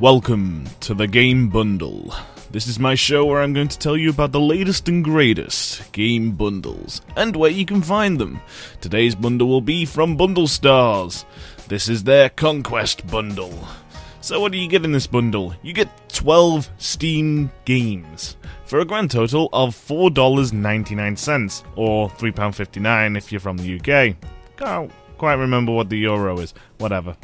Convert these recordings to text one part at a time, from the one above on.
Welcome to the Game Bundle. This is my show where I'm going to tell you about the latest and greatest game bundles, and where you can find them. Today's bundle will be from Bundlestars. This is their Conquest bundle. So what do you get in this bundle? You get 12 Steam games, for a grand total of $4.99, or £3.59 if you're from the UK. Can't quite remember what the euro is, whatever.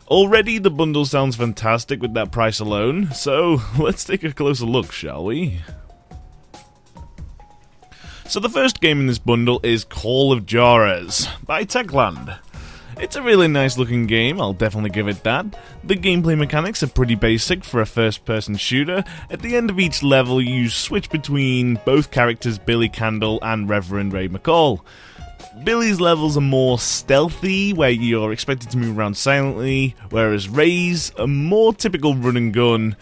Already the bundle sounds fantastic with that price alone, so let's take a closer look, shall we? So the first game in this bundle is Call of Juarez by Techland. It's a really nice looking game, I'll definitely give it that. The gameplay mechanics are pretty basic for a first person shooter. At the end of each level you switch between both characters Billy Candle and Reverend Ray McCall. Billy's levels are more stealthy, where you're expected to move around silently, whereas Ray's a more typical run and gun,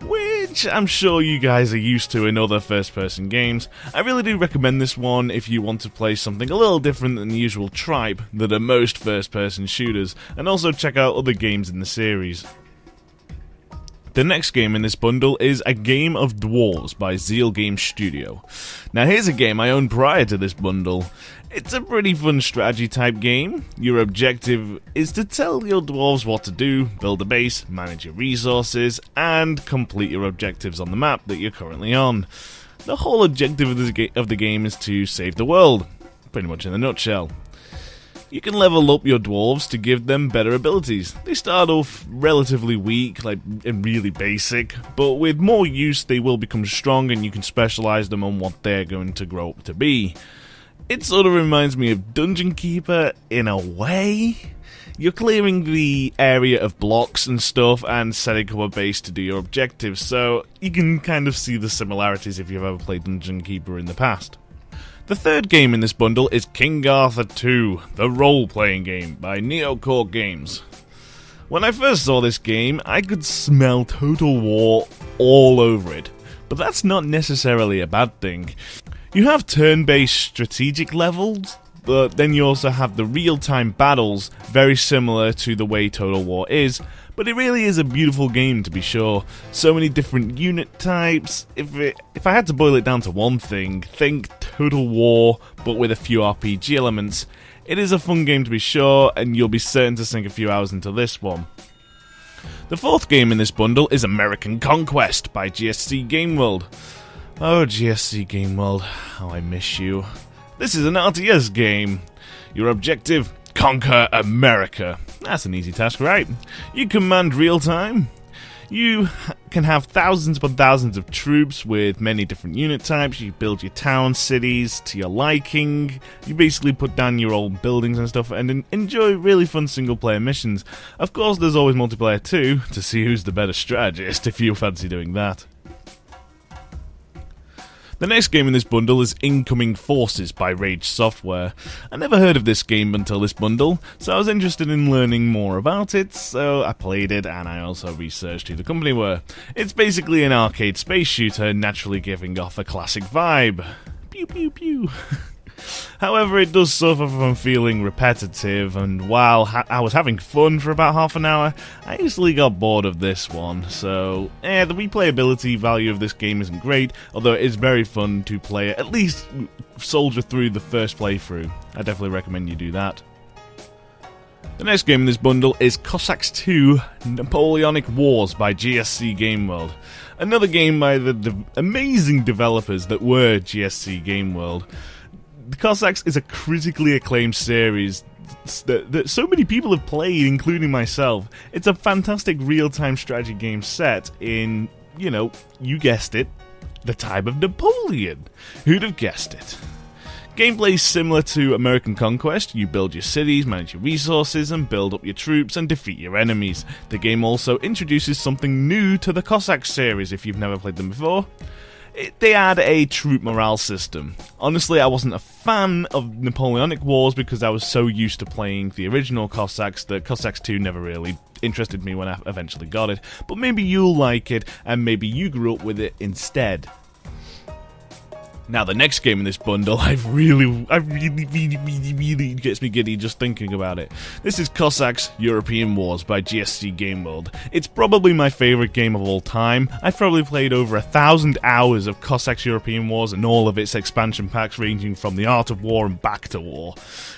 which I'm sure you guys are used to in other first-person games. I really do recommend this one if you want to play something a little different than the usual tripe that are most first-person shooters, and also check out other games in the series. The next game in this bundle is A Game of Dwarves by Zeal Game Studio. Now here's a game I owned prior to this bundle. It's a pretty fun strategy type game. Your objective is to tell your dwarves what to do, build a base, manage your resources, and complete your objectives on the map that you're currently on. The whole objective of the game is to save the world, pretty much in a nutshell. You can level up your dwarves to give them better abilities. They start off relatively weak, and really basic, but with more use they will become strong and you can specialize them on what they're going to grow up to be. It sort of reminds me of Dungeon Keeper in a way. You're clearing the area of blocks and stuff and setting up a base to do your objectives, so you can kind of see the similarities if you've ever played Dungeon Keeper in the past. The third game in this bundle is King Arthur 2, the role-playing game by Neocorp Games. When I first saw this game, I could smell Total War all over it, but that's not necessarily a bad thing. You have turn-based strategic levels, but then you also have the real-time battles, very similar to the way Total War is, but it really is a beautiful game to be sure. So many different unit types. If I had to boil it down to one thing, think Total War, but with a few RPG elements. It is a fun game to be sure, and you'll be certain to sink a few hours into this one. The fourth game in this bundle is American Conquest by GSC Game World. Oh, GSC Game World, how I miss you. This is an RTS game. Your objective, conquer America. That's an easy task, right? You command real-time. You can have thousands upon thousands of troops with many different unit types. You build your towns, cities to your liking. You basically put down your old buildings and stuff and enjoy really fun single-player missions. Of course, there's always multiplayer too, to see who's the better strategist if you fancy doing that. The next game in this bundle is Incoming Forces by Rage Software. I never heard of this game until this bundle, so I was interested in learning more about it, so I played it and I also researched who the company were. It's basically an arcade space shooter, naturally giving off a classic vibe. Pew pew pew. However, it does suffer from feeling repetitive, and while I was having fun for about half an hour, I easily got bored of this one, so the replayability value of this game isn't great, although it is very fun to play it, at least soldier through the first playthrough. I definitely recommend you do that. The next game in this bundle is Cossacks 2 Napoleonic Wars by GSC Game World. Another game by the amazing developers that were GSC Game World. The Cossacks is a critically acclaimed series that so many people have played, including myself. It's a fantastic real-time strategy game set in, you guessed it, the time of Napoleon. Who'd have guessed it? Gameplay is similar to American Conquest. You build your cities, manage your resources, and build up your troops and defeat your enemies. The game also introduces something new to the Cossacks series if you've never played them before. They add a troop morale system. Honestly, I wasn't a fan of Napoleonic Wars because I was so used to playing the original Cossacks that Cossacks 2 never really interested me when I eventually got it. But maybe you'll like it, and maybe you grew up with it instead. Now the next game in this bundle, really gets me giddy just thinking about it. This is Cossacks European Wars by GSC Game World. It's probably my favourite game of all time. I've probably played over 1,000 hours of Cossacks European Wars and all of its expansion packs ranging from the Art of War and back to war.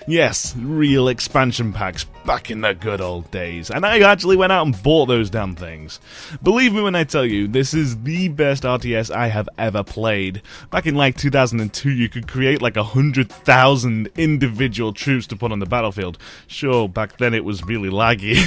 Yes, real expansion packs back in the good old days. And I actually went out and bought those damn things. Believe me when I tell you, this is the best RTS I have ever played. Back in like 2002, you could create like 100,000 individual troops to put on the battlefield. Sure, back then it was really laggy,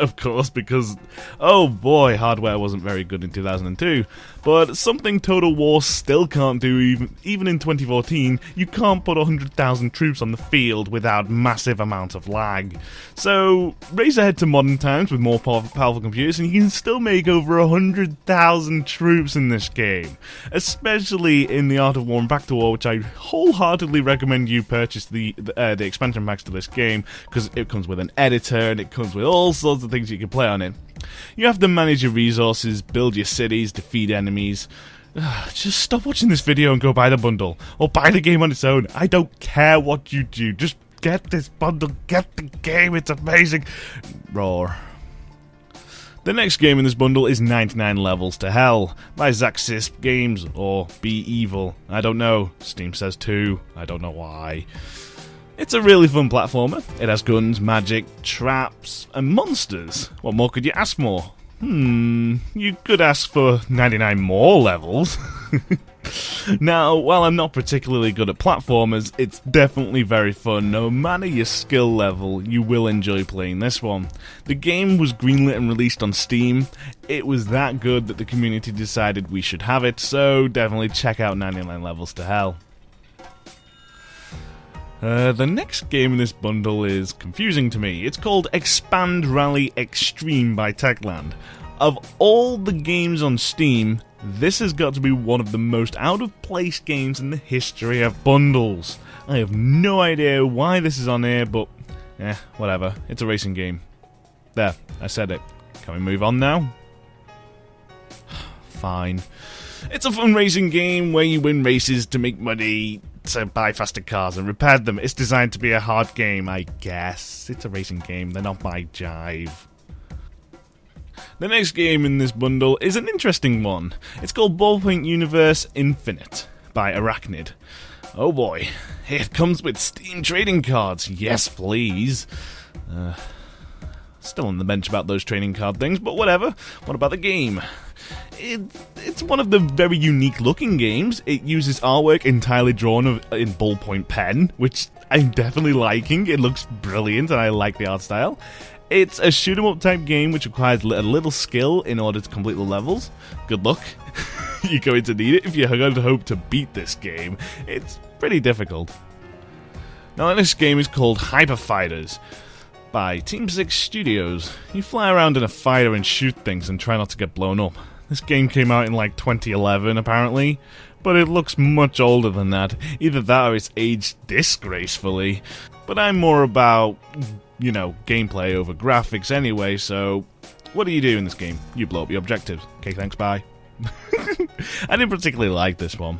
of course, because, oh boy, hardware wasn't very good in 2002. But something Total War still can't do, even in 2014, you can't put 100,000 troops on the field without massive amount of lag. So, race ahead to modern times with more powerful computers, and you can still make over 100,000 troops in this game. Especially in the Art of War and Back to War, which I wholeheartedly recommend you purchase the expansion packs to this game, because it comes with an editor, and it comes with all sorts of things you can play on it. You have to manage your resources, build your cities, defeat enemies. Just stop watching this video and go buy the bundle, or buy the game on its own. I don't care what you do, just get this bundle, get the game, it's amazing. Roar. The next game in this bundle is 99 Levels to Hell by Xtreme Games, or Be Evil. I don't know. Steam says 2. I don't know why. It's a really fun platformer. It has guns, magic, traps, and monsters. What more could you ask for? You could ask for 99 more levels. Now, while I'm not particularly good at platformers, it's definitely very fun. No matter your skill level, you will enjoy playing this one. The game was greenlit and released on Steam. It was that good that the community decided we should have it, so definitely check out 99 Levels to Hell. The next game in this bundle is confusing to me. It's called Xpand Rally Xtreme by Techland. Of all the games on Steam, this has got to be one of the most out-of-place games in the history of bundles. I have no idea why this is on here, but whatever. It's a racing game. There, I said it. Can we move on now? Fine. It's a fun racing game where you win races to make money, to buy faster cars and repair them. It's designed to be a hard game, I guess. It's a racing game, they're not my jive. The next game in this bundle is an interesting one. It's called Ballpoint Universe Infinite by Arachnid. Oh boy, it comes with Steam trading cards. Yes, please. Still on the bench about those trading card things, but whatever. What about the game? It's one of the very unique looking games. It uses artwork entirely drawn in ballpoint pen, which I'm definitely liking. It looks brilliant and I like the art style. It's a shoot 'em up type game which requires a little skill in order to complete the levels. Good luck. You're going to need it if you're going to hope to beat this game. It's pretty difficult. Now this game is called Hyper Fighters by Team 6 Studios. You fly around in a fighter and shoot things and try not to get blown up. This game came out in like 2011 apparently, but it looks much older than that. Either that or it's aged disgracefully. But I'm more about, you know, gameplay over graphics anyway, so what do you do in this game? You blow up your objectives. Okay, thanks, bye. I didn't particularly like this one.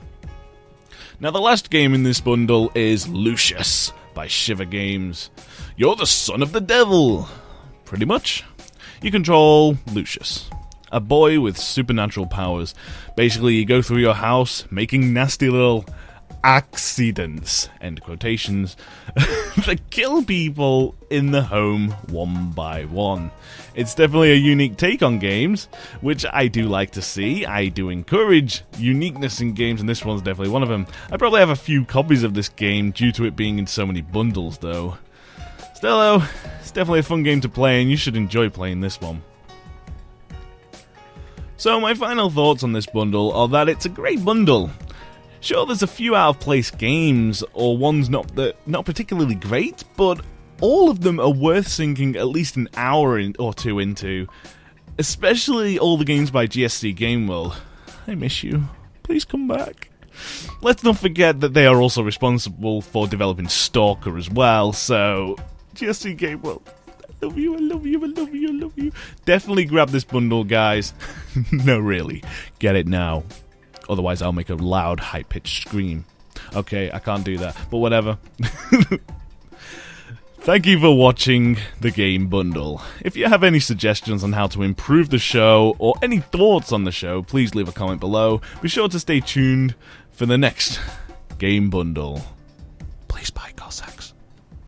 Now the last game in this bundle is Lucius by Shiver Games. You're the son of the devil! Pretty much. You control Lucius, a boy with supernatural powers. Basically, you go through your house, making nasty little accidents, end quotations, that kill people in the home one by one. It's definitely a unique take on games, which I do like to see. I do encourage uniqueness in games, and this one's definitely one of them. I probably have a few copies of this game due to it being in so many bundles, though. Still, though, it's definitely a fun game to play, and you should enjoy playing this one. So my final thoughts on this bundle are that it's a great bundle. Sure, there's a few out-of-place games, or ones not particularly great, but all of them are worth sinking at least an hour or two into. Especially all the games by GSC Game World. I miss you. Please come back. Let's not forget that they are also responsible for developing Stalker as well, so GSC Game World, I love you, I love you, I love you, I love you. Definitely grab this bundle, guys. No, really. Get it now. Otherwise, I'll make a loud, high-pitched scream. Okay, I can't do that, but whatever. Thank you for watching the Game Bundle. If you have any suggestions on how to improve the show, or any thoughts on the show, please leave a comment below. Be sure to stay tuned for the next Game Bundle.